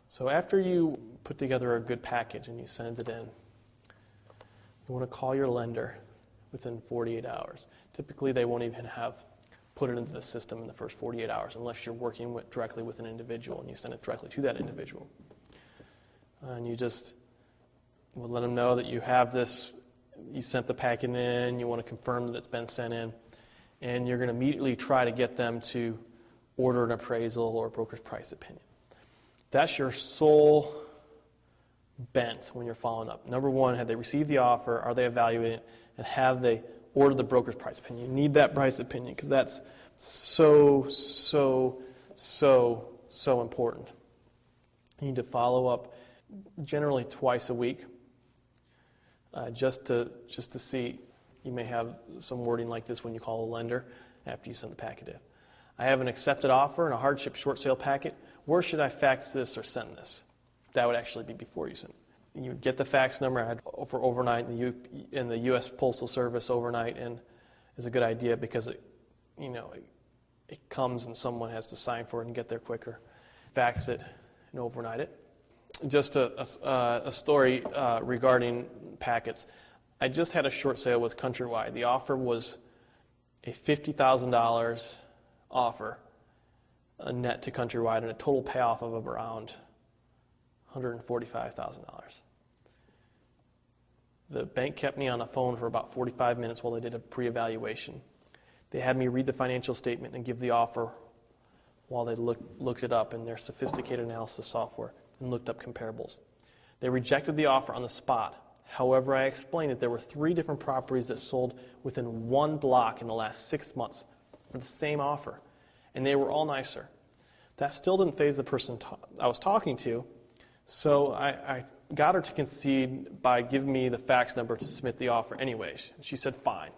So after you put together a good package and you send it in, you want to call your lender within 48 hours. Typically, they won't even have put it into the system in the first 48 hours unless you're working directly with an individual and you send it directly to that individual. And you just will let them know that you have this, you sent the packet in, you want to confirm that it's been sent in, and you're going to immediately try to get them to order an appraisal or a broker's price opinion. That's your sole bent when you're following up. Number one, have they received the offer? Are they evaluating it? And have they ordered the broker's price opinion? You need that price opinion because that's so important. You need to follow up generally twice a week just to see. You may have some wording like this when you call a lender after you send the packet in. I have an accepted offer and a hardship short sale packet. Where should I fax this or send this? That would actually be before you send it. You get the fax number for overnight in the U.S. Postal Service overnight, and is a good idea because it comes and someone has to sign for it and get there quicker. Fax it and overnight it. Just a story regarding packets. I just had a short sale with Countrywide. The offer was a $50,000 offer, a net to Countrywide, and a total payoff of around $145,000. The bank kept me on the phone for about 45 minutes while they did a pre-evaluation. They had me read the financial statement and give the offer while they looked it up in their sophisticated analysis software and looked up comparables. They rejected the offer on the spot. However, I explained that there were 3 different properties that sold within 1 block in the last 6 months for the same offer, and they were all nicer. That still didn't faze the person I was talking to, so I got her to concede by giving me the fax number to submit the offer anyways. She said fine.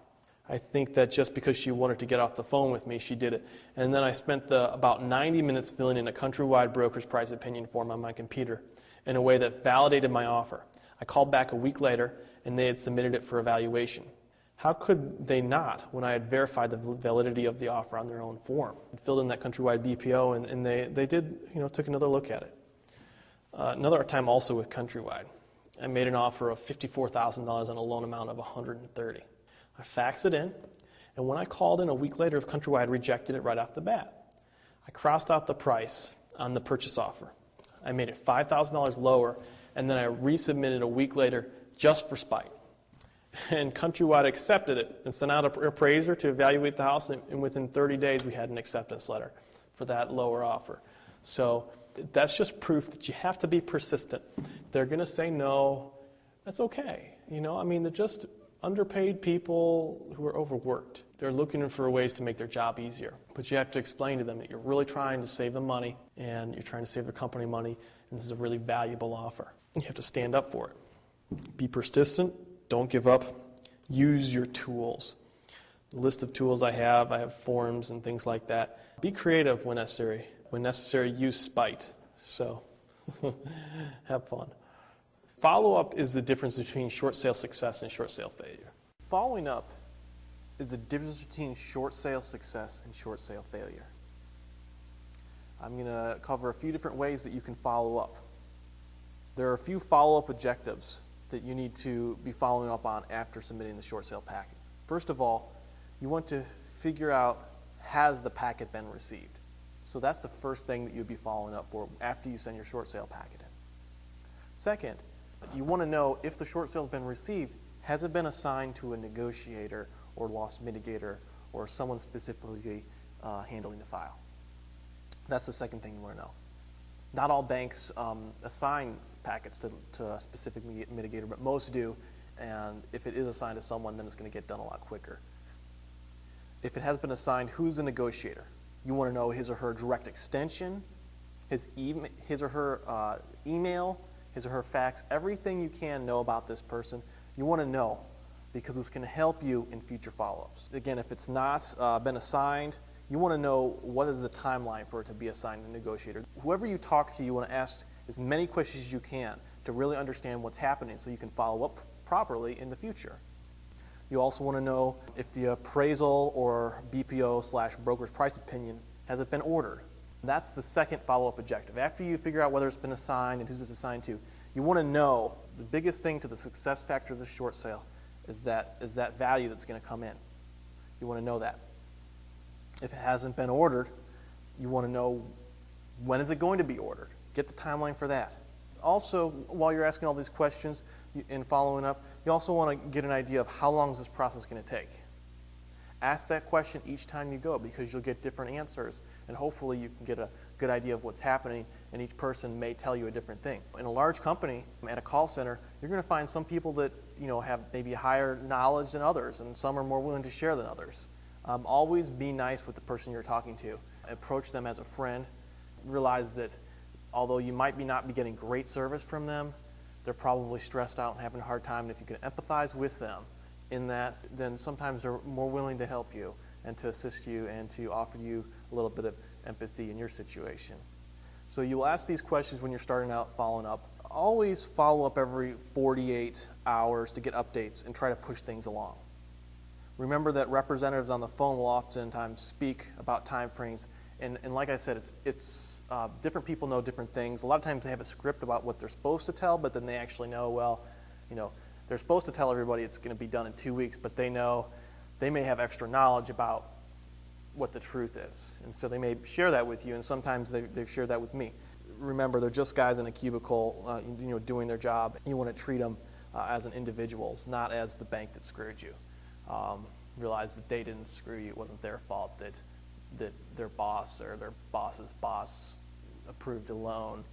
I think that just because she wanted to get off the phone with me, she did it. And then I spent about 90 minutes filling in a Countrywide broker's price opinion form on my computer in a way that validated my offer. I called back a week later, and they had submitted it for evaluation. How could they not when I had verified the validity of the offer on their own form? I filled in that Countrywide BPO, and they did, took another look at it. Another time also with Countrywide. I made an offer of $54,000 on a loan amount of $130,000. I faxed it in, and when I called in a week later, Countrywide rejected it right off the bat. I crossed out the price on the purchase offer. I made it $5,000 lower, and then I resubmitted a week later just for spite. And Countrywide accepted it and sent out an appraiser to evaluate the house, and within 30 days we had an acceptance letter for that lower offer. So that's just proof that you have to be persistent. They're going to say no. That's okay. They're just underpaid people who are overworked. They're looking for ways to make their job easier. But you have to explain to them that you're really trying to save them money, and you're trying to save their company money, and this is a really valuable offer. You have to stand up for it. Be persistent. Don't give up. Use your tools. The list of tools I have forms and things like that. Be creative when necessary. When necessary, use spite. So, have fun. Follow-up is the difference between short sale success and short sale failure. Following up is the difference between short sale success and short sale failure. I'm going to cover a few different ways that you can follow up. There are a few follow-up objectives that you need to be following up on after submitting the short sale packet. First of all, you want to figure out, has the packet been received? So that's the first thing that you'd be following up for after you send your short sale packet in. Second, you want to know if the short sale has been received, has it been assigned to a negotiator or loss mitigator or someone specifically handling the file? That's the second thing you want to know. Not all banks assign packets to a specific mitigator, but most do, and if it is assigned to someone, then it's going to get done a lot quicker. If it has been assigned, who's the negotiator? You want to know his or her direct extension, his or her email, his or her fax, everything you can know about this person. You want to know because it's going to help you in future follow-ups. Again, if it's not been assigned, you want to know what is the timeline for it to be assigned to a negotiator. Whoever you talk to, you want to ask as many questions as you can to really understand what's happening so you can follow up properly in the future. You also want to know if the appraisal or BPO/broker's price opinion has it been ordered. That's the second follow-up objective. After you figure out whether it's been assigned and who's it's assigned to, you want to know the biggest thing to the success factor of the short sale is that value that's going to come in. You want to know that. If it hasn't been ordered, you want to know when is it going to be ordered. Get the timeline for that. Also, while you're asking all these questions and following up, you also want to get an idea of how long is this process going to take. Ask that question each time you go because you'll get different answers, and hopefully you can get a good idea of what's happening, and each person may tell you a different thing. In a large company, at a call center, you're going to find some people that have maybe higher knowledge than others, and some are more willing to share than others. Always be nice with the person you're talking to. Approach them as a friend. Realize that although you might not be getting great service from them, they're probably stressed out and having a hard time, and if you can empathize with them in that, then sometimes they're more willing to help you and to assist you and to offer you a little bit of empathy in your situation. So you'll ask these questions when you're starting out following up. Always follow up every 48 hours to get updates and try to push things along. Remember that representatives on the phone will oftentimes speak about time frames, and like I said, it's different people know different things. A lot of times they have a script about what they're supposed to tell, but then they actually know, they're supposed to tell everybody it's going to be done in 2 weeks, but they may have extra knowledge about what the truth is. And so they may share that with you, and sometimes they've shared that with me. Remember, they're just guys in a cubicle doing their job. You want to treat them as an individuals, not as the bank that screwed you. Realize that they didn't screw you. It wasn't their fault that their boss or their boss's boss approved a loan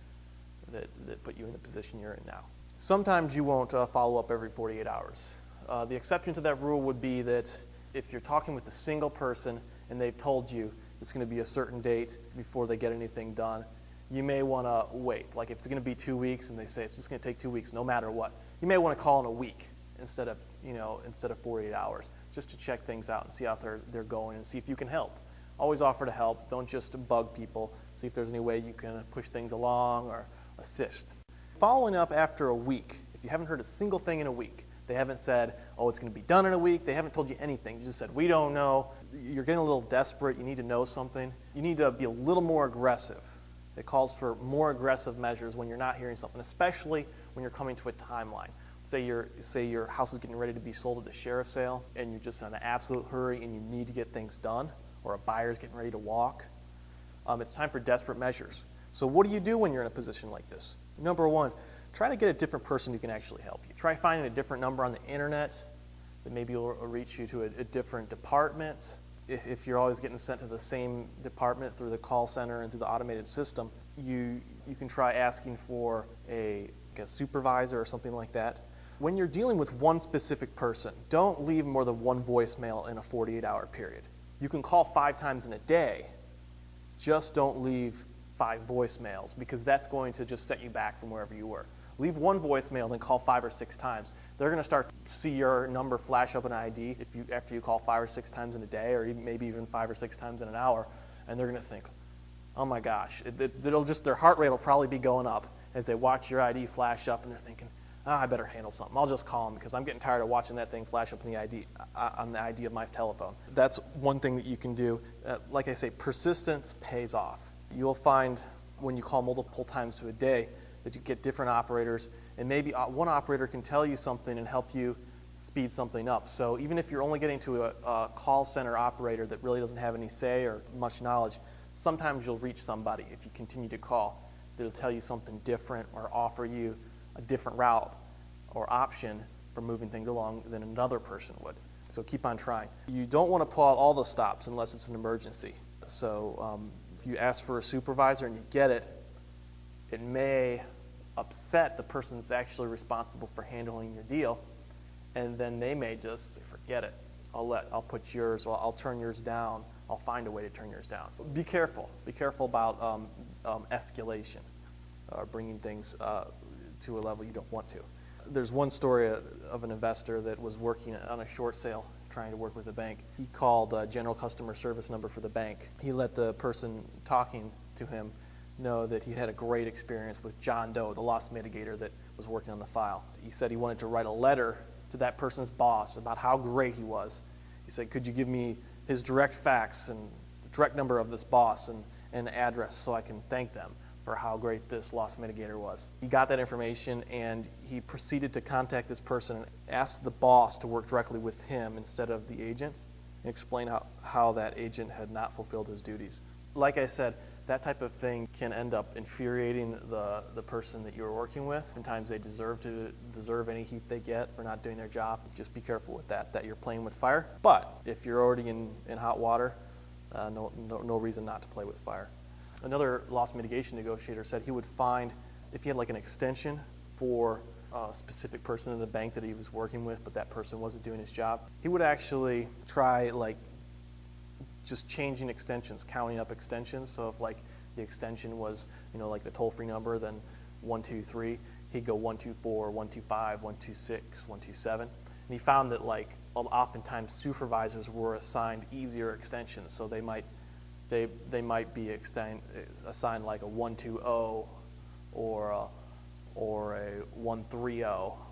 that put you in the position you're in now. Sometimes you won't follow up every 48 hours. The exception to that rule would be that if you're talking with a single person and they've told you it's going to be a certain date before they get anything done, you may want to wait. Like if it's going to be 2 weeks and they say it's just going to take 2 weeks no matter what, you may want to call in a week instead of 48 hours just to check things out and see how they're going and see if you can help. Always offer to help. Don't just bug people. See if there's any way you can push things along or assist. Following up after a week, if you haven't heard a single thing in a week, they haven't said, oh, it's going to be done in a week, they haven't told you anything, you just said, we don't know, you're getting a little desperate, you need to know something, you need to be a little more aggressive. It calls for more aggressive measures when you're not hearing something, especially when you're coming to a timeline. Say your house is getting ready to be sold at the sheriff's sale, and you're just in an absolute hurry and you need to get things done, or a buyer's getting ready to walk. It's time for desperate measures. So what do you do when you're in a position like this? Number one, try to get a different person who can actually help you. Try finding a different number on the internet that maybe will reach you to a different department. If you're always getting sent to the same department through the call center and through the automated system, you can try asking for a supervisor or something like that. When you're dealing with one specific person, don't leave more than one voicemail in a 48-hour period. You can call 5 times in a day. Just don't leave 5 voicemails because that's going to just set you back from wherever you were. Leave one voicemail, then call 5 or 6 times. They're going to start to see your number flash up in ID after you call 5 or 6 times in a day, or maybe even 5 or 6 times in an hour, and they're going to think, oh my gosh, their heart rate will probably be going up as they watch your ID flash up, and they're thinking, I better handle something. I'll just call them because I'm getting tired of watching that thing flash up in the ID of my telephone. That's one thing that you can do. Like I say, persistence pays off. You'll find when you call multiple times a day that you get different operators, and maybe one operator can tell you something and help you speed something up. So even if you're only getting to a call center operator that really doesn't have any say or much knowledge, sometimes you'll reach somebody if you continue to call that'll tell you something different or offer you a different route or option for moving things along than another person would. So keep on trying. You don't want to pull out all the stops unless it's an emergency. So if you ask for a supervisor and you get it, it may upset the person that's actually responsible for handling your deal, and then they may just say, forget it. I'll put yours, or I'll turn yours down. I'll find a way to turn yours down. Be careful. Be careful about escalation, bringing things to a level you don't want to. There's one story of an investor that was working on a short sale, trying to work with a bank. He called a general customer service number for the bank. He let the person talking to him know that he had a great experience with John Doe, the loss mitigator that was working on the file. He said he wanted to write a letter to that person's boss about how great he was. He said, could you give me his direct fax and the direct number of this boss and address so I can thank them for how great this loss mitigator was. He got that information and he proceeded to contact this person and ask the boss to work directly with him instead of the agent and explain how that agent had not fulfilled his duties. Like I said, that type of thing can end up infuriating the person that you're working with. Sometimes they deserve any heat they get for not doing their job. Just be careful with that you're playing with fire. But if you're already in hot water, no reason not to play with fire. Another loss mitigation negotiator said he would find, if he had like an extension for a specific person in the bank that he was working with, but that person wasn't doing his job, he would actually try like just changing extensions, counting up extensions. So if like the extension was, like the toll-free number, then 123, he'd go 124, 125, 126, 127. And he found that like oftentimes supervisors were assigned easier extensions, so they might be assigned like a 120 or a 130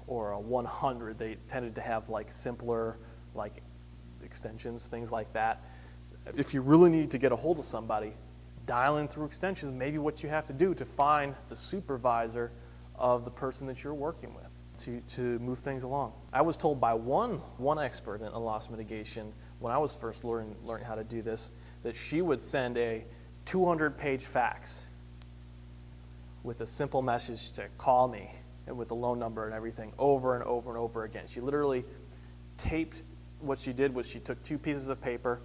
or a 100. They tended to have like simpler like extensions, things like that. If you really need to get a hold of somebody, dialing through extensions may be what you have to do to find the supervisor of the person that you're working with to move things along. I was told by one expert in loss mitigation when I was first learning how to do this, that she would send a 200-page fax with a simple message to call me and with the loan number and everything over and over and over again. She literally taped. What she did was she took 2 pieces of paper,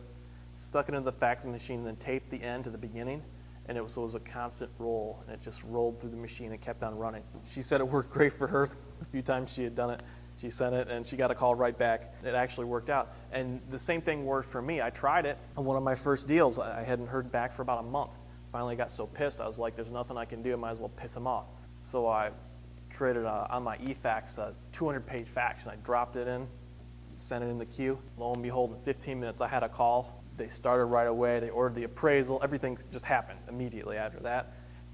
stuck it into the fax machine, and then taped the end to the beginning, and it was a constant roll, and it just rolled through the machine and kept on running. She said it worked great for her. A few times she had done it. She sent it, and she got a call right back. It actually worked out. And the same thing worked for me. I tried it on one of my first deals. I hadn't heard back for about a month. Finally got so pissed, I was like, there's nothing I can do. I might as well piss him off. So I created on my eFax a 200-page fax, and I dropped it in, sent it in the queue. Lo and behold, in 15 minutes, I had a call. They started right away. They ordered the appraisal. Everything just happened immediately after that,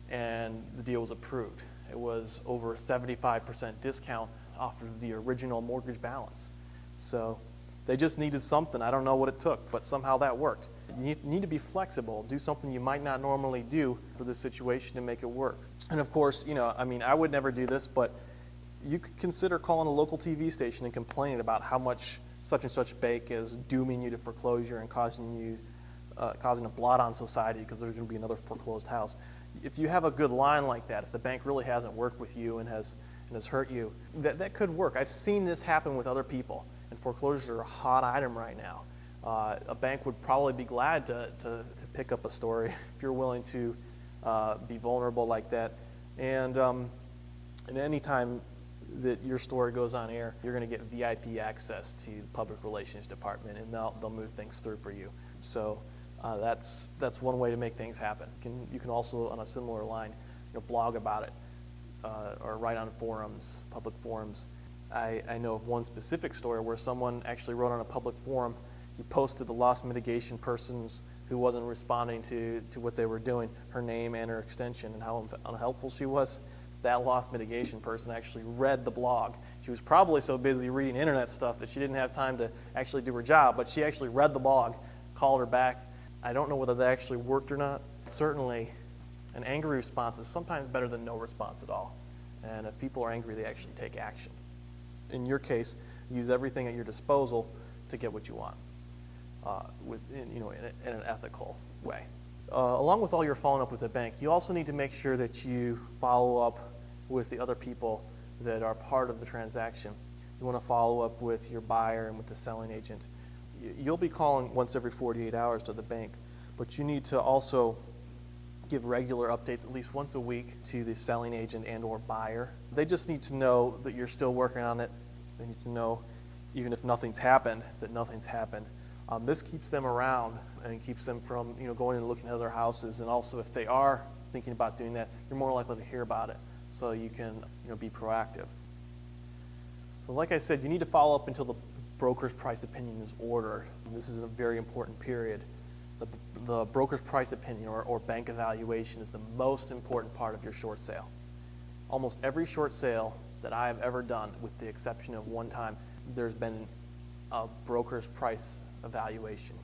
and the deal was approved. It was over a 75% discount off of the original mortgage balance. So they just needed something. I don't know what it took, but somehow that worked. You need to be flexible. Do something you might not normally do for this situation to make it work. And of course, I would never do this, but you could consider calling a local TV station and complaining about how much such and such bank is dooming you to foreclosure and causing a blot on society because there's going to be another foreclosed house. If you have a good line like that, if the bank really hasn't worked with you and has hurt you, that could work. I've seen this happen with other people, and foreclosures are a hot item right now. A bank would probably be glad to pick up a story if you're willing to be vulnerable like that. And any time that your story goes on air, you're going to get VIP access to the public relations department, and they'll move things through for you. So that's one way to make things happen. You can also, on a similar line, blog about it or write on forums, public forums. I know of one specific story where someone actually wrote on a public forum. He posted the loss mitigation persons who wasn't responding to what they were doing, her name and her extension, and how unhelpful she was. That loss mitigation person actually read the blog. She was probably so busy reading internet stuff that she didn't have time to actually do her job, but she actually read the blog, called her back. I don't know whether that actually worked or not. Certainly, an angry response is sometimes better than no response at all. And if people are angry, they actually take action. In your case, use everything at your disposal to get what you want, in an ethical way. Along with all your following up with the bank, you also need to make sure that you follow up with the other people that are part of the transaction. You want to follow up with your buyer and with the selling agent. You'll be calling once every 48 hours to the bank, but you need to also give regular updates at least once a week to the selling agent and or buyer. They just need to know that you're still working on it. They need to know, even if nothing's happened, that nothing's happened. This keeps them around and keeps them from going and looking at other houses. And also, if they are thinking about doing that, you're more likely to hear about it, so you can be proactive. So like I said, you need to follow up until the broker's price opinion is ordered. And this is a very important period. The broker's price opinion or bank evaluation is the most important part of your short sale. Almost every short sale that I have ever done, with the exception of one time, there's been a broker's price evaluation.